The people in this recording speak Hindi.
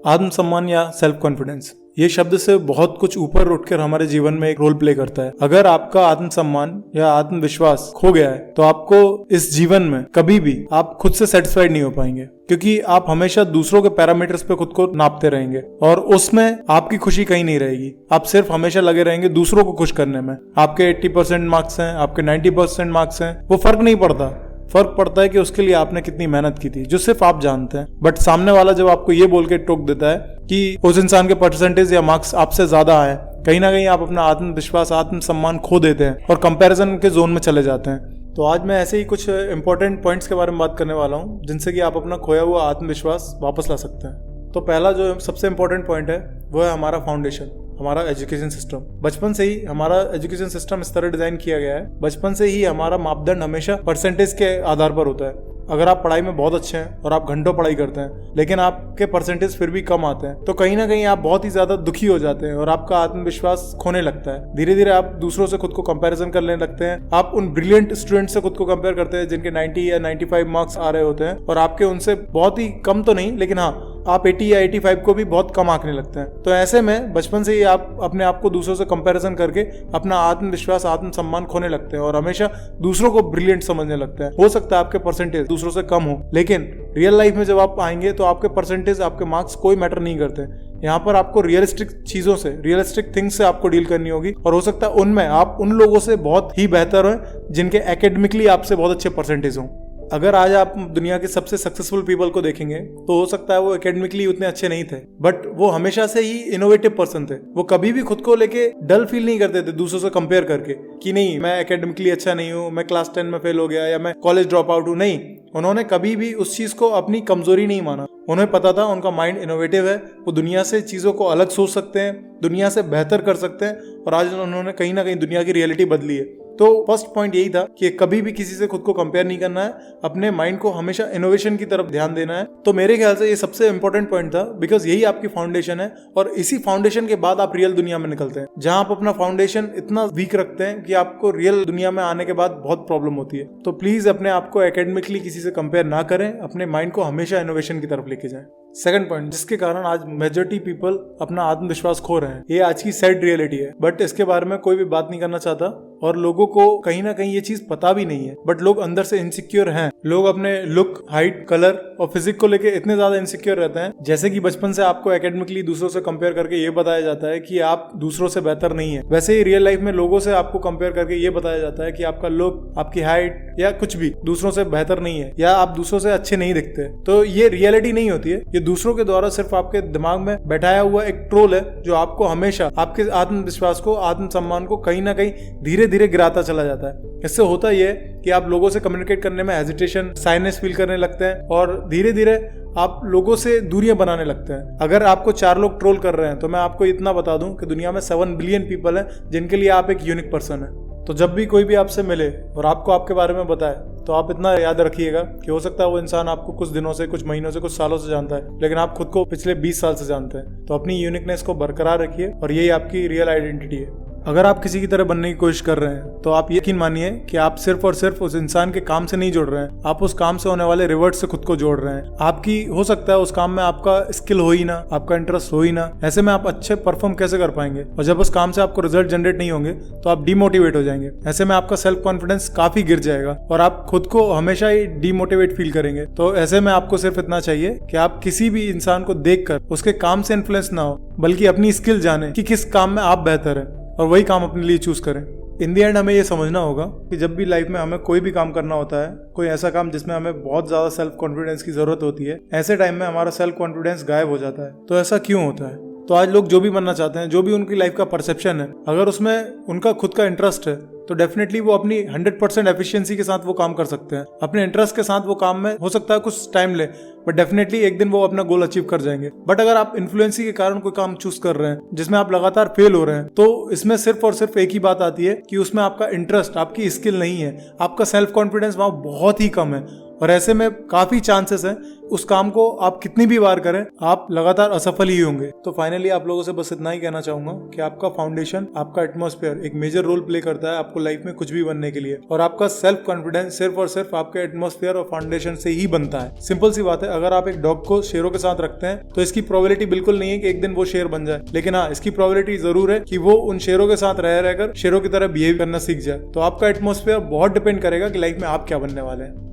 आत्मसम्मान या सेल्फ कॉन्फिडेंस, ये शब्द से बहुत कुछ ऊपर उठकर हमारे जीवन में एक रोल प्ले करता है। अगर आपका आत्मसम्मान या आत्मविश्वास खो गया है तो आपको इस जीवन में कभी भी आप खुद से सेटिस्फाइड नहीं हो पाएंगे, क्योंकि आप हमेशा दूसरों के पैरामीटर्स पे खुद को नापते रहेंगे और उसमें आपकी खुशी कहीं नहीं रहेगी। आप सिर्फ हमेशा लगे रहेंगे दूसरों को खुश करने में। आपके 80% मार्क्स हैं, आपके 90% मार्क्स हैं, वो फर्क नहीं पड़ता। फर्क पड़ता है कि उसके लिए आपने कितनी मेहनत की थी, जो सिर्फ आप जानते हैं। बट सामने वाला जब आपको ये बोल के टोक देता है कि उस इंसान के परसेंटेज या मार्क्स आपसे ज्यादा आए, कहीं ना कहीं आप अपना आत्मविश्वास, आत्मसम्मान खो देते हैं और कंपैरिजन के जोन में चले जाते हैं। तो आज मैं ऐसे ही कुछ इंपॉर्टेंट पॉइंट्स के बारे में बात करने वाला हूँ जिनसे कि आप अपना खोया हुआ आत्मविश्वास वापस ला सकते हैं। तो पहला जो सबसे इंपॉर्टेंट पॉइंट है वो है हमारा फाउंडेशन, हमारा एजुकेशन सिस्टम। बचपन से ही हमारा एजुकेशन सिस्टम इस तरह डिजाइन किया गया है, बचपन से ही हमारा मापदंड हमेशा परसेंटेज के आधार पर होता है। अगर आप पढ़ाई में बहुत अच्छे हैं और आप घंटों पढ़ाई करते हैं लेकिन आपके परसेंटेज फिर भी कम आते हैं, तो कहीं ना कहीं आप बहुत ही ज्यादा दुखी हो जाते हैं और आपका आत्मविश्वास खोने लगता है। धीरे धीरे आप दूसरों से खुद को कंपैरिजन करने लगते हैं। आप उन ब्रिलियंट स्टूडेंट से खुद को कंपेयर करते हैं जिनके 90 या 95 मार्क्स आ रहे होते हैं और आपके उनसे बहुत ही कम तो नहीं, लेकिन हाँ, आप 80 या 85 को भी बहुत कम आंकने लगते हैं। तो ऐसे में बचपन से ही आप अपने आप को दूसरों से कंपैरिजन करके अपना आत्मविश्वास, आत्मसम्मान खोने लगते हैं और हमेशा दूसरों को ब्रिलियंट समझने लगते हैं। हो सकता है आपके परसेंटेज दूसरों से कम हो, लेकिन रियल लाइफ में जब आप आएंगे तो आपके परसेंटेज, आपके मार्क्स कोई मैटर नहीं करते। यहाँ पर आपको रियलिस्टिक चीजों से, रियलिस्टिक थिंग्स से आपको डील करनी होगी और हो सकता है उनमें आप उन लोगों से बहुत ही बेहतर हो जिनके एकेडमिकली आपसे बहुत अच्छे परसेंटेज हों। अगर आज आप दुनिया के सबसे सक्सेसफुल पीपल को देखेंगे तो हो सकता है वो एकेडमिकली उतने अच्छे नहीं थे, बट वो हमेशा से ही इनोवेटिव पर्सन थे। वो कभी भी खुद को लेके डल फील नहीं करते थे दूसरों से कंपेयर करके कि नहीं, मैं एकेडमिकली अच्छा नहीं हूँ, मैं क्लास 10 में फेल हो गया या मैं कॉलेज ड्रॉप आउट हूँ। नहीं, उन्होंने कभी भी उस चीज को अपनी कमजोरी नहीं माना। उन्हें पता था उनका माइंड इनोवेटिव है, वो दुनिया से चीजों को अलग सोच सकते हैं, दुनिया से बेहतर कर सकते हैं और आज उन्होंने कहीं ना कहीं दुनिया की रियलिटी बदली है। तो फर्स्ट पॉइंट यही था कि कभी भी किसी से खुद को कंपेयर नहीं करना है, अपने माइंड को हमेशा इनोवेशन की तरफ ध्यान देना है। तो मेरे ख्याल से ये सबसे इंपॉर्टेंट पॉइंट था, बिकॉज यही आपकी फाउंडेशन है और इसी फाउंडेशन के बाद आप रियल दुनिया में निकलते हैं। जहां आप अपना फाउंडेशन इतना वीक रखते हैं कि आपको रियल दुनिया में आने के बाद बहुत प्रॉब्लम होती है। तो प्लीज अपने आप को एकेडमिकली किसी से कंपेयर ना करें, अपने माइंड को हमेशा इनोवेशन की तरफ लेके जाएं। सेकंड पॉइंट, जिसके कारण आज मेजॉरिटी पीपल अपना आत्मविश्वास खो रहे हैं, ये आज की सैड रियलिटी है, बट इसके बारे में कोई भी बात नहीं करना चाहता और लोगों को कहीं ना कहीं ये चीज पता भी नहीं है। बट लोग अंदर से इनसिक्योर हैं। लोग अपने लुक, हाइट, कलर और फिजिक को लेके इतने ज्यादा इनसिक्योर रहते हैं। जैसे कि बचपन से आपको एकेडमिकली दूसरों से कंपेयर करके ये बताया जाता है कि आप दूसरों से बेहतर नहीं है, वैसे ही रियल लाइफ में लोगों से आपको कंपेयर करके ये बताया जाता है कि आपका लुक, आपकी हाइट या कुछ भी दूसरों से बेहतर नहीं है या आप दूसरों से अच्छे नहीं दिखते। तो ये रियलिटी नहीं होती है, ये दूसरों के द्वारा सिर्फ आपके दिमाग में बैठाया हुआ एक ट्रोल है जो आपको हमेशा आपके आत्मविश्वास को, आत्मसम्मान को कहीं ना कहीं धीरे धीरे गिराता चला जाता है। इससे होता यह है कि आप लोगों से कम्युनिकेट करने में हेजिटेशन, साइनेस फील करने लगते हैं और धीरे धीरे आप लोगों से दूरियां बनाने लगते हैं। अगर आपको 4 लोग ट्रोल कर रहे हैं तो मैं आपको इतना बता दूं कि दुनिया में 7 बिलियन पीपल हैं जिनके लिए आप एक यूनिक पर्सन है। तो जब भी कोई भी आपसे मिले और आपको आपके बारे में बताए तो आप इतना याद रखिएगा कि हो सकता है वो इंसान आपको कुछ दिनों से, कुछ महीनों से, कुछ सालों से जानता है, लेकिन आप खुद को पिछले 20 साल से जानते हैं। तो अपनी यूनिकनेस को बरकरार रखिए और यही आपकी रियल आइडेंटिटी है। अगर आप किसी की तरह बनने की कोशिश कर रहे हैं तो आप यकीन मानिए कि आप सिर्फ और सिर्फ उस इंसान के काम से नहीं जुड़ रहे हैं, आप उस काम से होने वाले रिवर्ट से खुद को जोड़ रहे हैं। आपकी हो सकता है उस काम में आपका स्किल हो ही ना, आपका इंटरेस्ट हो ही ना, ऐसे में आप अच्छे परफॉर्म कैसे कर पाएंगे? और जब उस काम से आपको रिजल्ट जनरेट नहीं होंगे तो आप डिमोटिवेट हो जाएंगे। ऐसे में आपका सेल्फ कॉन्फिडेंस काफी गिर जाएगा और आप खुद को हमेशा ही डिमोटिवेट फील करेंगे। तो ऐसे में आपको सिर्फ इतना चाहिए कि आप किसी भी इंसान को देखकर उसके काम से इन्फ्लुएंस ना हो, बल्कि अपनी स्किल जाने कि किस काम में आप बेहतर हैं और वही काम अपने लिए चूज करें। इन दी एंड हमें ये समझना होगा कि जब भी लाइफ में हमें कोई भी काम करना होता है, कोई ऐसा काम जिसमें हमें बहुत ज्यादा सेल्फ कॉन्फिडेंस की जरूरत होती है, ऐसे टाइम में हमारा सेल्फ कॉन्फिडेंस गायब हो जाता है। तो ऐसा क्यों होता है? तो आज लोग जो भी बनना चाहते हैं, जो भी उनकी लाइफ का परसेप्शन है, अगर उसमें उनका खुद का इंटरेस्ट है तो डेफिनेटली वो अपनी 100% एफिशिएंसी के साथ वो काम कर सकते हैं। अपने इंटरेस्ट के साथ वो काम में हो सकता है कुछ टाइम ले, बट डेफिनेटली एक दिन वो अपना गोल अचीव कर जाएंगे। बट अगर आप इन्फ्लुएंसी के कारण कोई काम चूज कर रहे हैं जिसमें आप लगातार फेल हो रहे हैं, तो इसमें सिर्फ और सिर्फ एक ही बात आती है कि उसमें आपका इंटरेस्ट, आपकी स्किल नहीं है, आपका सेल्फ कॉन्फिडेंस वहां बहुत ही कम है और ऐसे में काफी चांसेस है उस काम को आप कितनी भी बार करें आप लगातार असफल ही होंगे। तो फाइनली आप लोगों से बस इतना ही कहना चाहूंगा कि आपका फाउंडेशन, आपका एटमॉस्फेयर एक मेजर रोल प्ले करता है आपको लाइफ में कुछ भी बनने के लिए, और आपका सेल्फ कॉन्फिडेंस सिर्फ और सिर्फ आपके एटमॉस्फेयर और फाउंडेशन से ही बनता है। सिंपल सी बात है, अगर आप एक डॉग को शेरों के साथ रखते हैं तो इसकी प्रोबेबिलिटी बिल्कुल नहीं है कि एक दिन वो शेर बन जाए, लेकिन हाँ इसकी प्रोबेबिलिटी जरूर है कि वो उन शेरों के साथ रह रहकर शेरों की तरह बिहेव करना सीख जाए। तो आपका एटमॉस्फेयर बहुत डिपेंड करेगा कि लाइफ में आप क्या बनने वाले हैं।